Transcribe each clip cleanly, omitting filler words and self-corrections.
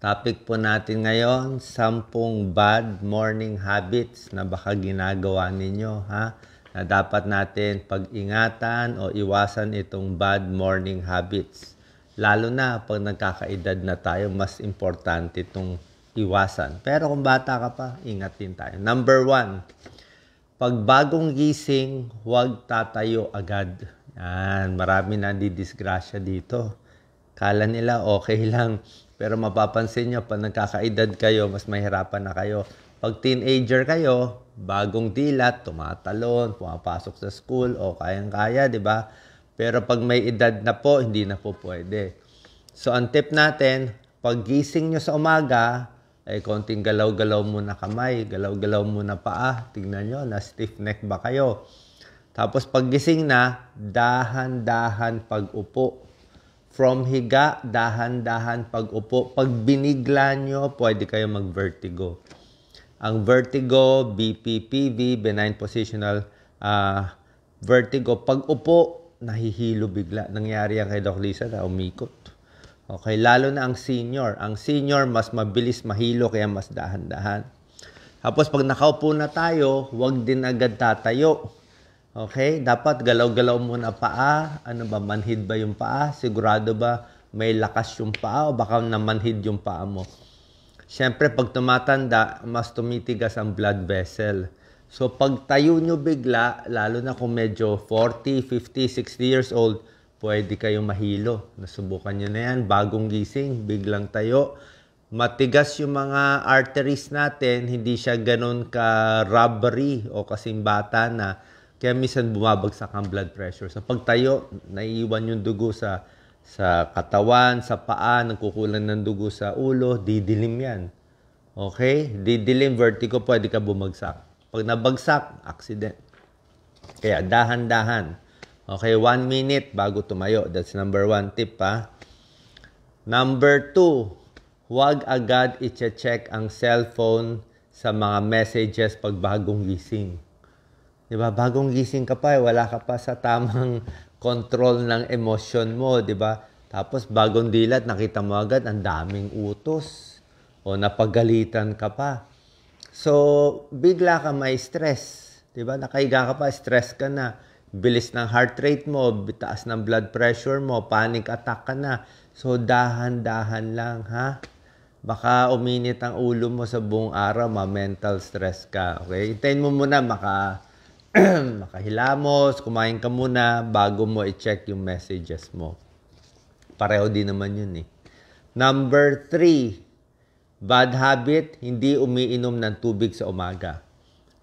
Topic po natin ngayon, 10 bad morning habits na baka ginagawa ninyo, ha? Na dapat natin pag-ingatan o iwasan itong bad morning habits. Lalo na pag nagkakaedad na tayo, mas importante itong iwasan. Pero kung bata ka pa, ingat din tayo. Number 1, pag bagong gising, huwag tatayo agad. Yan, marami na didisgrasya dito. Kala nila okay lang. Pero mapapansin nyo, pag nagkakaedad kayo, mas mahirapan na kayo. Pag teenager kayo, bagong dilat, tumatalon, pumapasok sa school, o kayang-kaya, di ba? Pero pag may edad na po, hindi na po pwede. So, ang tip natin, pag gising nyo sa umaga, ay konting galaw-galaw muna kamay, galaw-galaw muna paa. Tignan nyo, na stiff neck ba kayo? Tapos pag gising na, dahan-dahan pag-upo. From higa, dahan-dahan pag-upo. Pag binigla nyo, pwede kayo mag-vertigo. Ang vertigo, BPPV, benign positional vertigo. Pag upo, nahihilo bigla. Nangyari yan kay Doc Lisa na umikot. Okay, lalo na ang senior. Ang senior, mas mabilis mahilo, kaya mas dahan-dahan. Tapos pag nakaupo na tayo, huwag din agad tatayo. Okay, dapat galaw-galaw muna paa. Ano ba, manhid ba yung paa? Sigurado ba may lakas yung paa o baka namanhid yung paa mo? Siyempre, pag tumatanda, mas tumitigas ang blood vessel. So, pag tayo nyo bigla, lalo na kung medyo 40, 50, 60 years old, pwede kayong mahilo. Nasubukan nyo na yan, bagong gising, biglang tayo. Matigas yung mga arteries natin, hindi siya ganun ka-rubbery o kasing bata na. Kaya minsan bumabagsak ang blood pressure. Sa pagtayo, naiiwan yung dugo sa katawan, sa paa, nagkukulang ng dugo sa ulo, didilim yan. Okay? Didilim, vertigo, pwede ka bumagsak. Pag nabagsak, accident. Kaya dahan-dahan. Okay, 1 minute bago tumayo. That's number 1 tip, ha? Number 2, huwag agad i-check ang cellphone sa mga messages pag bagong gising. Diba? Bagong gising ka pa, wala ka pa sa tamang control ng emosyon mo, diba? Tapos bagong dilat, nakita mo agad, ang daming utos. O napagalitan ka pa. So, bigla ka may stress. Diba? Nakahiga ka pa, stress ka na. Bilis ng heart rate mo, taas ng blood pressure mo, panic attack ka na. So, dahan-dahan lang, ha? Baka uminit ang ulo mo sa buong araw, ma-mental stress ka. Okay? Hintayin mo muna, makahilamos, kumain ka muna bago mo i-check yung messages mo. Pareho din naman yun eh. Number 3, bad habit, hindi umiinom ng tubig sa umaga.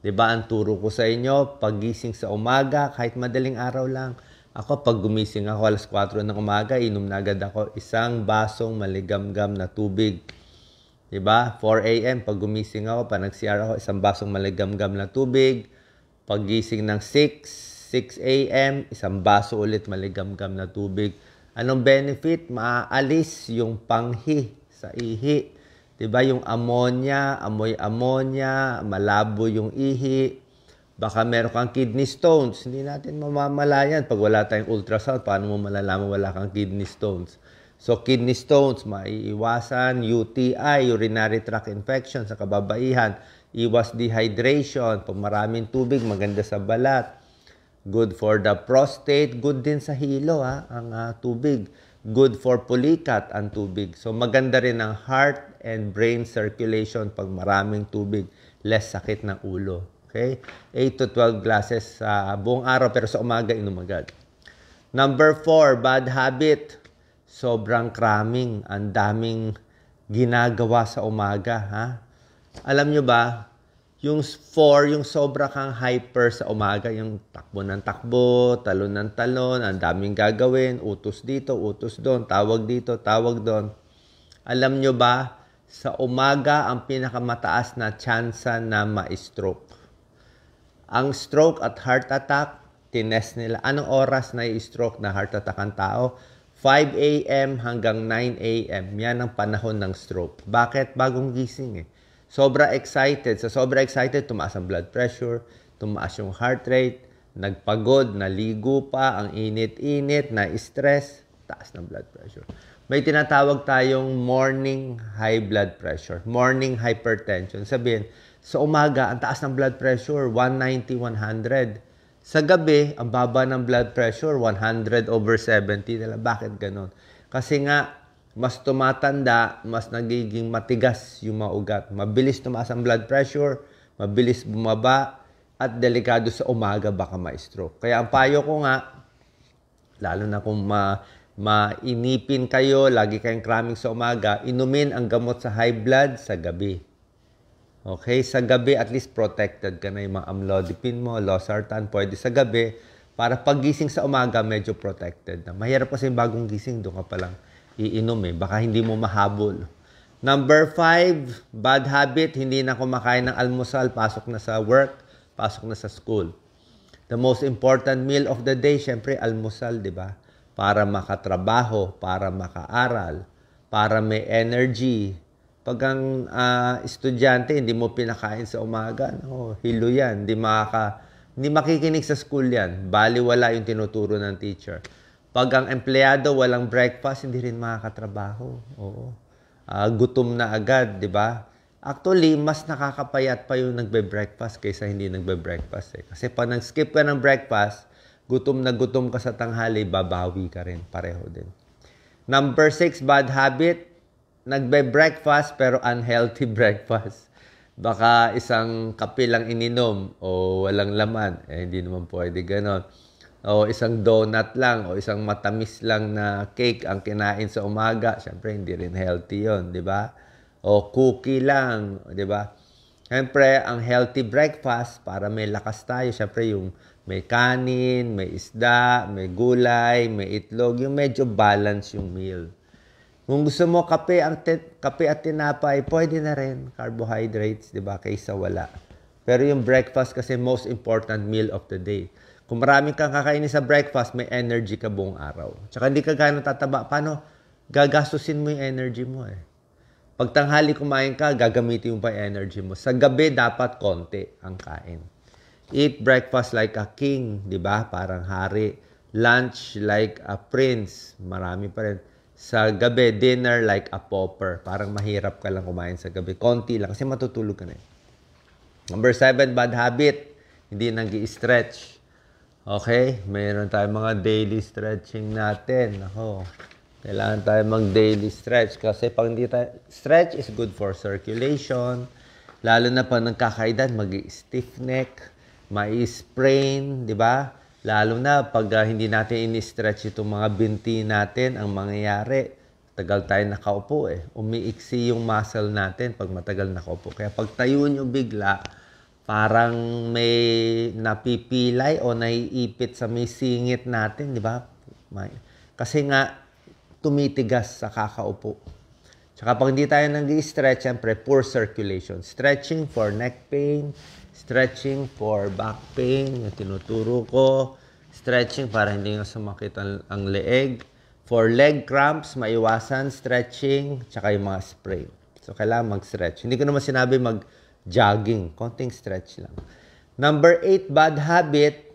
Diba ang turo ko sa inyo, pagising sa umaga, kahit madaling araw lang, ako pag gumising ako alas 4 ng umaga, inom na agad ako 1 basong maligamgam na tubig. Diba? 4 a.m. pag gumising ako, pag nag-CR ako, 1 basong maligamgam na tubig. Paggising ng 6 a.m., 1 baso ulit maligamgam na tubig. Anong benefit? Maaalis yung panghi sa ihi. Diba? Yung ammonia, amoy ammonia, malabo yung ihi. Baka meron kang kidney stones. Hindi natin mamamalayan. Pag wala tayong ultrasound, paano mo malalaman wala kang kidney stones? So, kidney stones, maiiwasan. UTI, urinary tract infection sa kababaihan. Iwas dehydration. Pag maraming tubig, maganda sa balat. Good for the prostate. Good din sa hilo, ang tubig. Good for pulikat ang tubig. So, maganda rin ang heart and brain circulation pag maraming tubig. Less sakit ng ulo. Okay? 8 to 12 glasses sa buong araw, pero sa umaga, inom agad. Number 4, bad habit. Sobrang cramming. Ang daming ginagawa sa umaga, ha? Alam nyo ba, yung 4, yung sobra kang hyper sa umaga, yung takbo ng takbo, talon ng talon, ang daming gagawin, utos dito, utos doon, tawag dito, tawag doon. Alam nyo ba, sa umaga, ang pinakamataas na tsansa na ma-stroke. Ang stroke at heart attack, tinest nila. Anong oras na i-stroke na heart attack ang tao? 5 a.m. hanggang 9 a.m. Yan ang panahon ng stroke. Bakit? Bagong gising eh. Sobra excited. Sa sobra excited, tumaas ang blood pressure, tumaas yung heart rate, nagpagod, naligo pa, ang init-init, na-stress, taas ng blood pressure. may tinatawag tayong morning high blood pressure, morning hypertension. Sabihin, sa umaga, ang taas ng blood pressure, 190, 100. Sa gabi, ang baba ng blood pressure, 100 over 70. Bakit ganun? Kasi nga, mas tumatanda, mas nagiging matigas yung mga ugat. Mabilis tumaas ang blood pressure, mabilis bumaba, at delikado sa umaga baka ma-stroke. Kaya ang payo ko nga, lalo na kung mainipin kayo, lagi kayong cramming sa umaga, inumin ang gamot sa high blood sa gabi. Okay? Sa gabi, at least protected ka na yung mga amlodipine mo, losartan, pwede sa gabi, para paggising sa umaga, medyo protected na. Mahirap kasi yung bagong gising, doon ka palang iinom baka hindi mo mahabol. Number 5, bad habit, hindi na kumakain ng almusal, pasok na sa work, pasok na sa school. The most important meal of the day, syempre, almusal, di ba? Para makatrabaho, para makaaral, para may energy. Pag ang estudyante, hindi mo pinakain sa umaga, hilo yan. Hindi makikinig sa school yan. Baliwala yung tinuturo ng teacher. Pag ang empleyado walang breakfast, hindi rin makakatrabaho. Oo. Gutom na agad, di ba? Actually, mas nakakapayat pa yung nagbe-breakfast kaysa hindi nagbe-breakfast. Kasi pag nag-skip ka ng breakfast, gutom na gutom ka sa tanghali, babawi ka rin. Pareho din. Number 6, bad habit. Nagbe-breakfast pero unhealthy breakfast. Baka isang kape lang ininom o walang laman. Hindi naman pwede ganon. O isang donut lang o isang matamis lang na cake ang kinain sa umaga. Siyempre, hindi rin healthy yon, di ba? O cookie lang, di ba? Siyempre, ang healthy breakfast, para may lakas tayo, siyempre yung may kanin, may isda, may gulay, may itlog, yung medyo balance yung meal. Kung gusto mo kape at tinapay, pwede na rin, carbohydrates, di ba, kaysa wala. Pero yung breakfast kasi most important meal of the day. Kung marami kang kakainin sa breakfast, may energy ka buong araw. Tsaka hindi ka gano'ng tataba. Paano? Gagastusin mo yung energy mo Pag tanghali kumain ka, gagamitin mo pa yung energy mo. Sa gabi, dapat konti ang kain. Eat breakfast like a king, di ba? Parang hari. Lunch like a prince. Marami pa rin. Sa gabi, dinner like a pauper. Parang mahirap ka lang kumain sa gabi. Konti lang kasi matutulog ka na Number 7, bad habit. Hindi nag-i-stretch. Okay? Mayroon tayong mga daily stretching natin. Kailangan tayo mag-daily stretch kasi pag hindi tayo, stretch is good for circulation. Lalo na pag nagkakaedad, mag-stiff neck, mai-sprain, di ba? Lalo na pag hindi natin ini-stretch itong mga binti natin, ang mangyayari, tagal tayo nakaupo Umiiksi yung muscle natin pag matagal nakaupo. Kaya pag tayo nyo bigla, parang may napipilay o naiipit sa may singit natin, di ba? Kasi nga, tumitigas sa kakaupo. Tsaka pag hindi tayo nag-i-stretch, siyempre, poor circulation. Stretching for neck pain, stretching for back pain, yung tinuturo ko. Stretching para hindi nga sumakit ang leeg. For leg cramps, maiwasan, stretching, tsaka yung mga sprain. So, kailangan mag-stretch. Hindi ko naman sinabi mag-jogging. Konting stretch lang. Number 8, bad habit.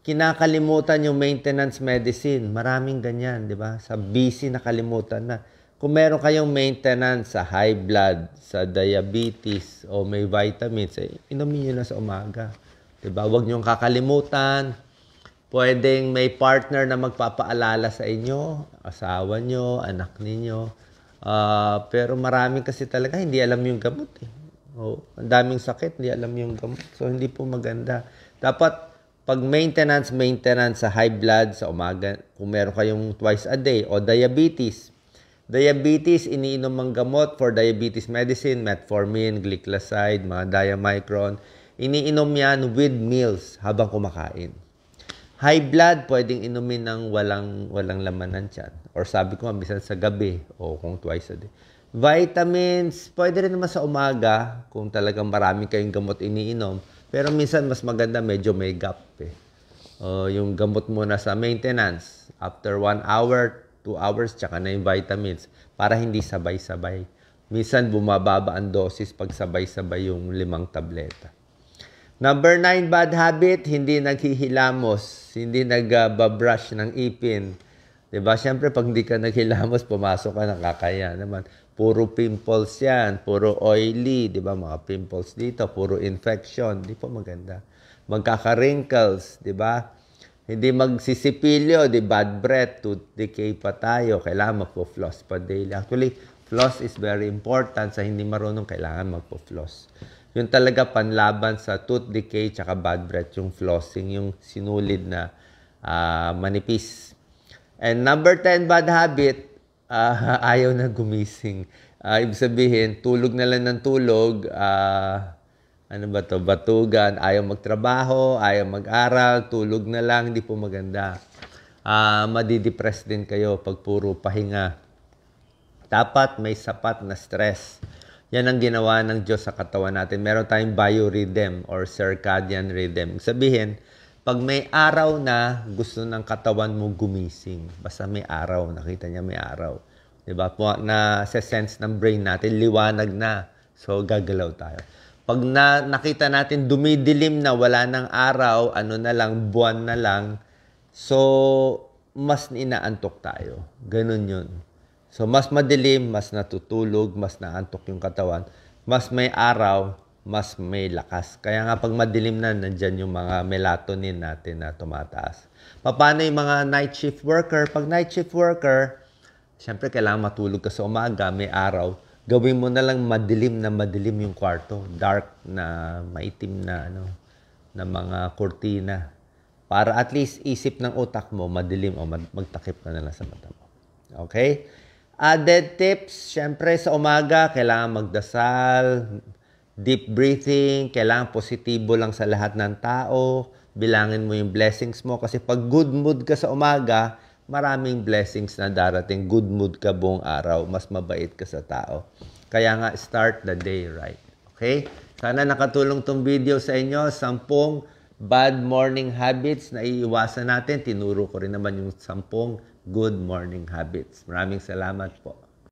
Kinakalimutan yung maintenance medicine. Maraming ganyan, di ba? Sa busy, nakalimutan na. Kung meron kayong maintenance sa high blood, sa diabetes, o may vitamins, inumin nyo na sa umaga. Di ba? Huwag nyo kakalimutan. Pwedeng may partner na magpapaalala sa inyo, asawa nyo, anak ninyo. Pero marami kasi talaga hindi alam yung gamot ang daming sakit, hindi alam yung gamot. So, hindi po maganda. Dapat, pag maintenance sa high blood sa umaga, kung meron kayong twice a day, o diabetes, iniinom ang gamot for diabetes medicine, metformin, glycoside, mga diamicron. Iniinom yan with meals habang kumakain. High blood, pwedeng inumin ng walang laman ng tiyan. Or sabi ko, bisan sa gabi o kung twice a day. Vitamins, pwede rin naman sa umaga kung talagang marami kayong gamot iniinom. Pero minsan mas maganda, medyo may gap yung gamot muna sa maintenance. After 1 hour, 2 hours, tsaka na yung vitamins. Para hindi sabay-sabay. Minsan bumababa ang dosis pag sabay-sabay yung 5 tableta. Number 9, bad habit, hindi naghihilamos, hindi nagbabrush ng ipin. Diba? Siyempre, pag hindi ka naghilamos, pumasok ka, nakakaya naman. Puro pimples yan, puro oily, diba? Mga pimples dito, puro infection. Di po maganda. Magkaka-wrinkles, diba? Hindi magsisipilyo, di bad breath, tooth decay pa tayo. Kailangan magpo-floss pa daily. Actually, floss is very important. Sa hindi marunong, kailangan magpo-floss. Yung talaga panlaban sa tooth decay tsaka bad breath, yung flossing, yung sinulid na manipis. And number 10 bad habit, ayaw na gumising. Ibig sabihin, tulog na lang ng tulog, ano ba to, batugan, ayaw magtrabaho, ayaw mag-aral, tulog na lang, hindi po maganda. Madidepress din kayo pag puro pahinga. Dapat may sapat na stress. Yan ang ginawa ng Diyos sa katawan natin. Meron tayong biorhythm or circadian rhythm. Sabihin, pag may araw na, gusto ng katawan mo gumising. Basta may araw, nakita niya may araw. Diba? Na sa sense ng brain natin, liwanag na. So, gagalaw tayo. Pag nakita natin dumidilim na, wala ng araw, ano na lang, buwan na lang, so, mas inaantok tayo. Ganun yun. So, mas madilim, mas natutulog, mas naantok yung katawan. Mas may araw, mas may lakas. Kaya nga pag madilim na, nandyan yung mga melatonin natin na tumataas. Paano yung mga night shift worker? Pag night shift worker, siyempre kailangan matulog ka sa umaga, may araw. Gawin mo na lang madilim yung kwarto. Dark na, maitim na, na mga kurtina. Para at least isip ng utak mo, madilim o magtakip ka na lang sa mata mo. Okay? Added tips, siyempre sa umaga, kailangan magdasal, deep breathing, kailangan positibo lang sa lahat ng tao, bilangin mo yung blessings mo kasi pag good mood ka sa umaga, maraming blessings na darating. Good mood ka buong araw, mas mabait ka sa tao. Kaya nga, start the day right. Okay? Sana nakatulong tong video sa inyo. 10 bad morning habits na iiwasan natin. Tinuro ko rin naman yung 10 good morning habits. Maraming salamat po.